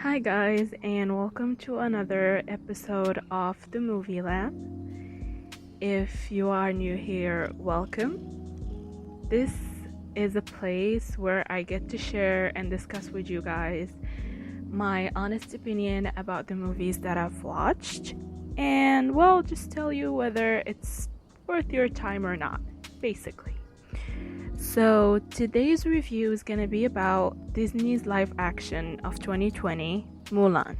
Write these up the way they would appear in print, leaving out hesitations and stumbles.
Hi, guys, and welcome to another episode of the Movie Lab. If you are new here, welcome. This is a place where I get to share and discuss with you guys my honest opinion about the movies that I've watched, and well, just tell you whether it's worth your time or not, basically. So, today's review is going to be about Disney's live action of 2020, Mulan.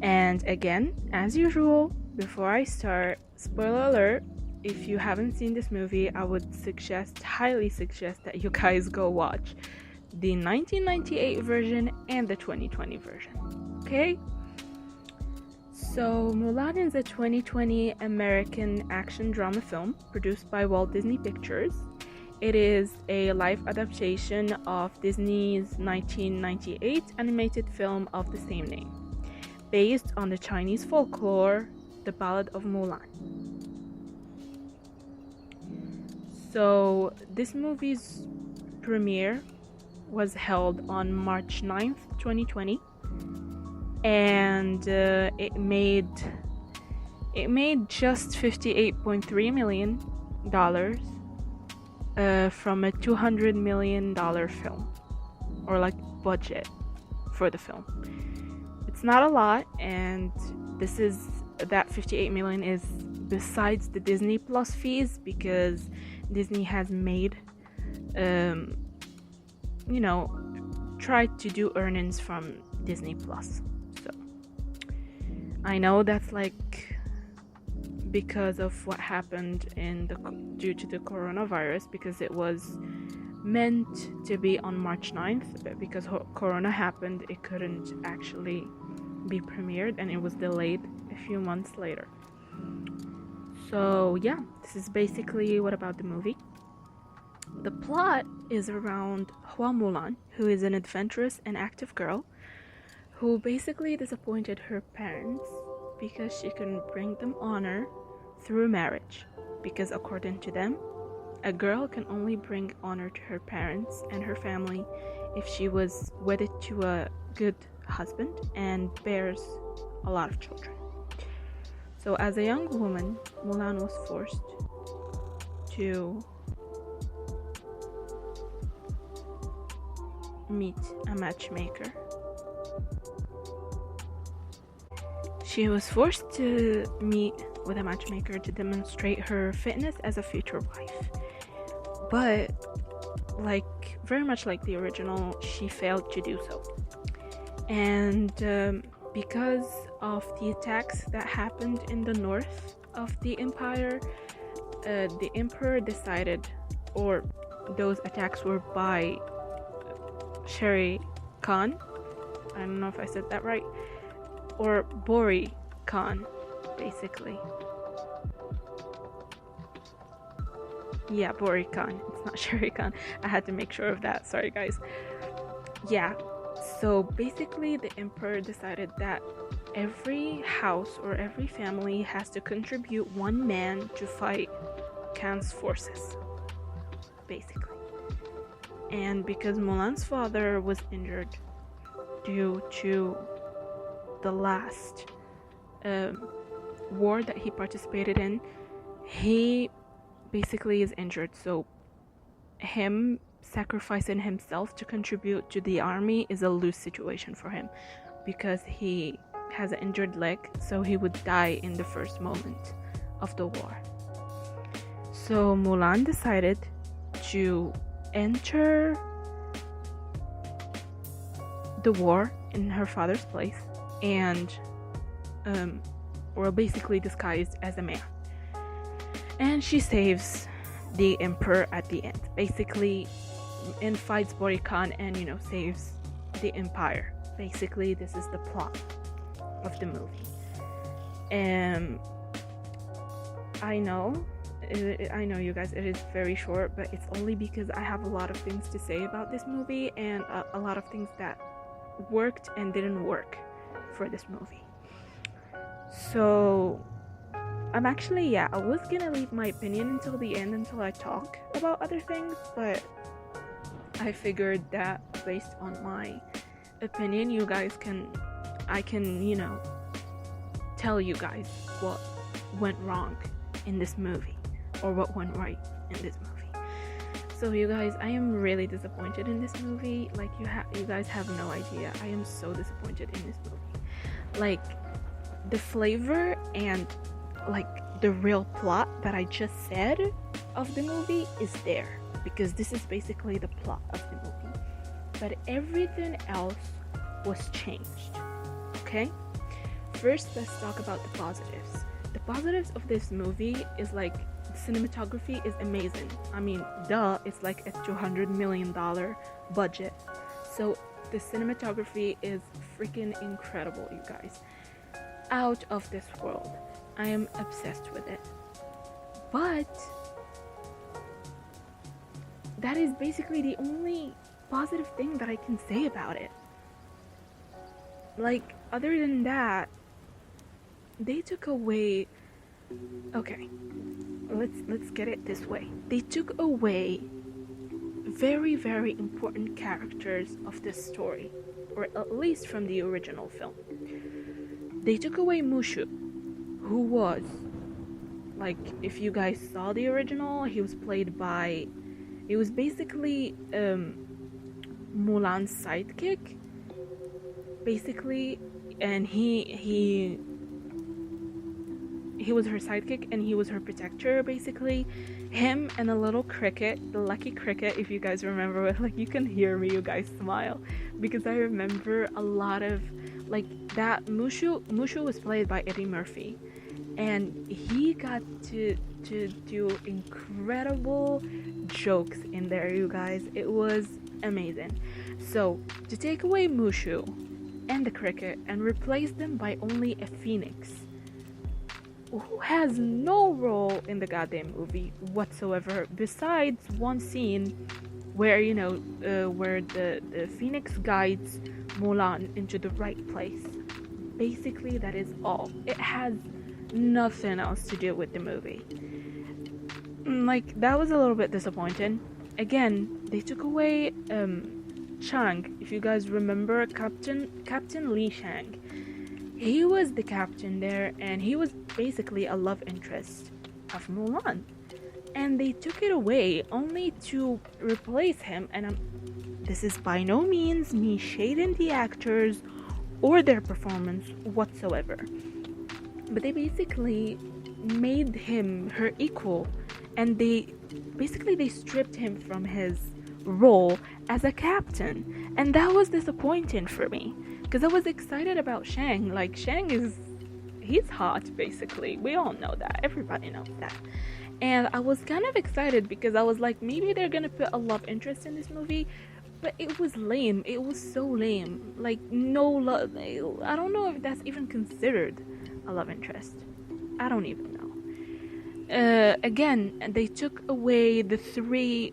And again, as usual, before I start, spoiler alert, if you haven't seen this movie, I would highly suggest that you guys go watch the 1998 version and the 2020 version. Okay? So, Mulan is a 2020 American action drama film produced by Walt Disney Pictures. It is a live adaptation of Disney's 1998 animated film of the same name, based on the Chinese folklore, The Ballad of Mulan. So, this movie's premiere was held on March 9th, 2020. And it made just $58.3 million from a $200 million film, or like budget for the film. It's not a lot, and that 58 million is besides the Disney Plus fees, because Disney has made tried to do earnings from Disney Plus. I know that's like because of what happened due to the coronavirus, because it was meant to be on March 9th, but because Corona happened, it couldn't actually be premiered, and it was delayed a few months later. So yeah, this is basically what about the movie. The plot is around Hua Mulan, who is an adventurous and active girl who basically disappointed her parents because she couldn't bring them honor through marriage, because according to them, a girl can only bring honor to her parents and her family if she was wedded to a good husband and bears a lot of children. So as a young woman, Mulan was forced to meet a matchmaker. She was forced to meet with a matchmaker to demonstrate her fitness as a future wife. But, very much like the original, she failed to do so. And because of the attacks that happened in the north of the empire, the emperor decided, or those attacks were by Shere Khan. I don't know if I said that right. Or Bori Khan, basically. Yeah, Bori Khan. It's not Shere Khan. I had to make sure of that. Sorry, guys. Yeah. So basically, the emperor decided that every house or every family has to contribute one man to fight Khan's forces, basically. And because Mulan's father was injured due to the last war that he participated in, he basically is injured. So him sacrificing himself to contribute to the army is a lose situation for him, because he has an injured leg, so he would die in the first moment of the war. So Mulan decided to enter the war in her father's place, and basically disguised as a man, and she saves the emperor at the end, basically, and fights Bori Khan and saves the empire. Basically, this is the plot of the movie. I know you guys, it is very short, but it's only because I have a lot of things to say about this movie, and a lot of things that worked and didn't work for this movie. So I was gonna leave my opinion until the end, until I talk about other things, but I figured that based on my opinion, I can, tell you guys what went wrong in this movie or what went right in this movie. So you guys, I am really disappointed in this movie. Like you guys have no idea. I am so disappointed in this movie. Like the flavor and like the real plot that I just said of the movie is there, because this is basically the plot of the movie. But everything else was changed. Okay? First, let's talk about the positives. The positives of this movie is like cinematography is amazing. I mean, duh, it's like a $200 million budget. So the cinematography is freaking incredible, you guys. Out of this world. I am obsessed with it. But that is basically the only positive thing that I can say about it. Like, other than that, they took away... Okay, let's get it this way. They took away very, very important characters of this story, or at least from the original film. They took away Mushu, who was, like, if you guys saw the original, he was basically Mulan's sidekick, basically, and he was her sidekick and he was her protector, basically. Him and a little cricket, the lucky cricket, if you guys remember it. Like, you can hear me, you guys smile, because I remember a lot of, like, that Mushu was played by Eddie Murphy, and he got to do incredible jokes in there, you guys. It was amazing. So to take away Mushu and the cricket and replace them by only a phoenix who has no role in the goddamn movie whatsoever, besides one scene where where the phoenix guides Mulan into the right place. Basically, that is all. It has nothing else to do with the movie. Like, that was a little bit disappointing. Again, they took away Chang. If you guys remember, Captain Li Shang. He was the captain there, and he was basically a love interest of Mulan. And they took it away only to replace him. And this is by no means me shading the actors or their performance whatsoever. But they basically made him her equal, and they stripped him from his role as a captain, and that was disappointing for me, because I was excited about Shang. Like, he's hot, basically. We all know that. Everybody knows that. And I was kind of excited because I was like, maybe they're gonna put a love interest in this movie, but it was lame. It was so lame. Like, no love. I don't know if that's even considered a love interest. I don't even know. Again, they took away the three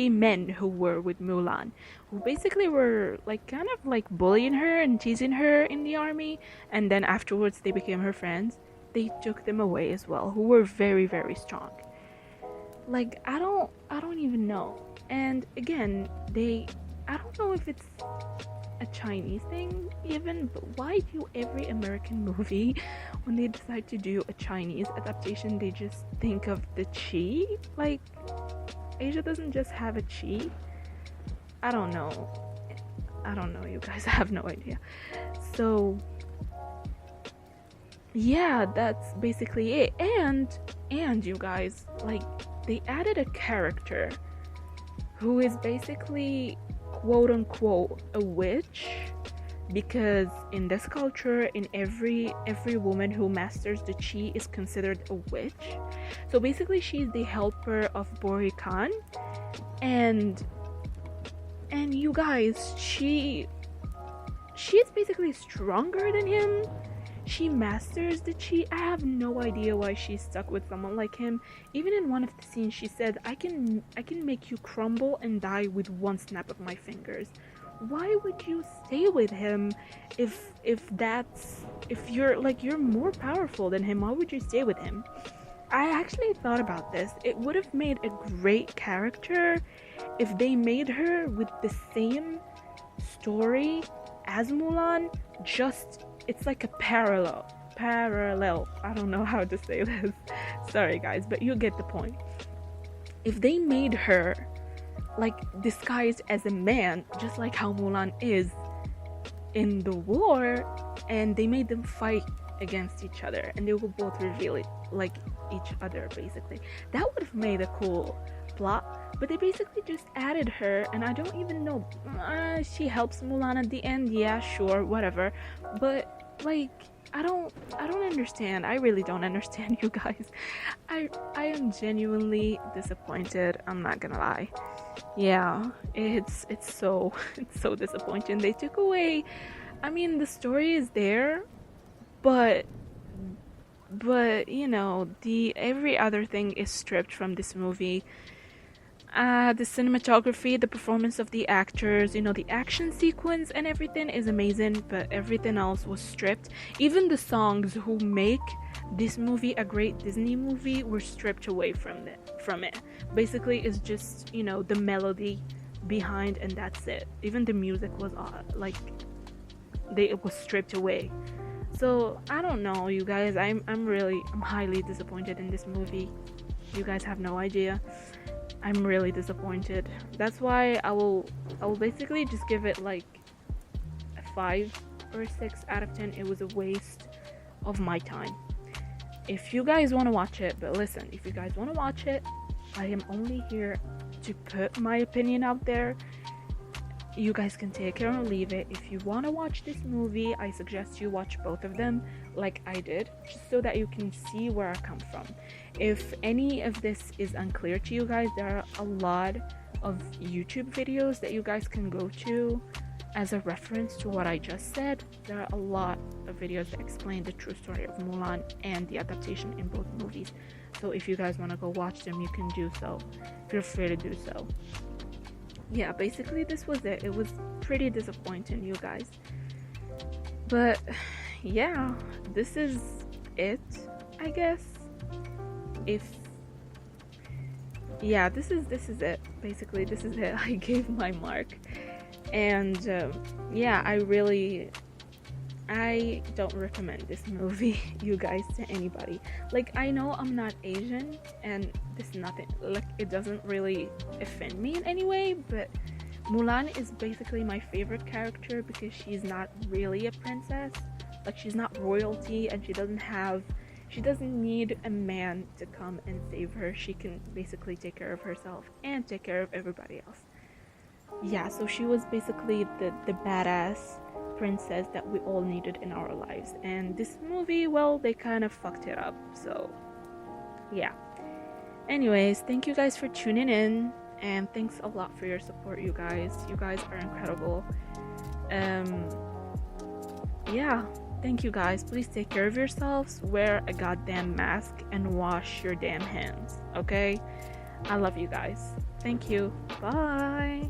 men who were with Mulan, who basically were like kind of like bullying her and teasing her in the army, and then afterwards they became her friends. They took them away as well, who were very, very strong. Like, I don't even know. And again, I don't know if it's a Chinese thing even, but why do every American movie, when they decide to do a Chinese adaptation, they just think of the chi? Like, Asia doesn't just have a chi? I don't know, you guys. I have no idea. So yeah, that's basically it. And you guys, like, they added a character who is basically quote unquote a witch, because in this culture, in every woman who masters the chi is considered a witch. So basically, she's the helper of Bori Khan, and you guys, she's basically stronger than him. She masters the chi. I have no idea why she's stuck with someone like him. Even in one of the scenes, she said, I can make you crumble and die with one snap of my fingers. Why would you stay with him if you're more powerful than him? Why would you stay with him? I actually thought about this. It would have made a great character if they made her with the same story as Mulan, just it's like a parallel. I don't know how to say this. Sorry guys, but you get the point. If they made her like disguised as a man, just like how Mulan is in the war, and they made them fight against each other and they will both reveal it like each other basically, that would have made a cool plot. But they basically just added her, and I don't even know, she helps Mulan at the end, yeah, sure, whatever, but like I don't understand. I really don't understand, you guys. I am genuinely disappointed, I'm not gonna lie. Yeah, it's so it's so disappointing. They took away, I mean, the story is there, but you know, the every other thing is stripped from this movie. The cinematography, the performance of the actors, you know, the action sequence and everything is amazing, but everything else was stripped. Even the songs who make this movie a great Disney movie were stripped away from it. Basically, it's just, you know, the melody behind and that's it. Even the music was like it was stripped away. So I don't know, you guys. I'm highly disappointed in this movie. You guys have no idea. I'm really disappointed. That's why I will basically just give it like a 5 or 6 out of 10. It was a waste of my time. If you guys want to watch it, but listen, if you guys want to watch it, I am only here to put my opinion out there. You guys can take it or leave it. If you want to watch this movie, I suggest you watch both of them like I did, just so that you can see where I come from. If any of this is unclear to you guys, there are a lot of YouTube videos that you guys can go to as a reference to what I just said. There are a lot of videos that explain the true story of Mulan and the adaptation in both movies. So if you guys want to go watch them, you can do so. Feel free to do so. Yeah, basically this was it. It was pretty disappointing, you guys. But yeah, this is it, I guess. This is it. Basically, this is it. I gave my mark. And yeah, I don't recommend this movie, you guys, to anybody. Like, I know I'm not Asian and this nothing, like, it doesn't really offend me in any way, but Mulan is basically my favorite character because she's not really a princess. Like, she's not royalty, and she doesn't need a man to come and save her. She can basically take care of herself and take care of everybody else. Yeah, so she was basically the badass princess that we all needed in our lives, and this movie, well, they kind of fucked it up. So yeah, anyways, thank you guys for tuning in, and thanks a lot for your support, you guys are incredible. Yeah, thank you guys. Please take care of yourselves, wear a goddamn mask, and wash your damn hands, okay? I love you guys. Thank you. Bye.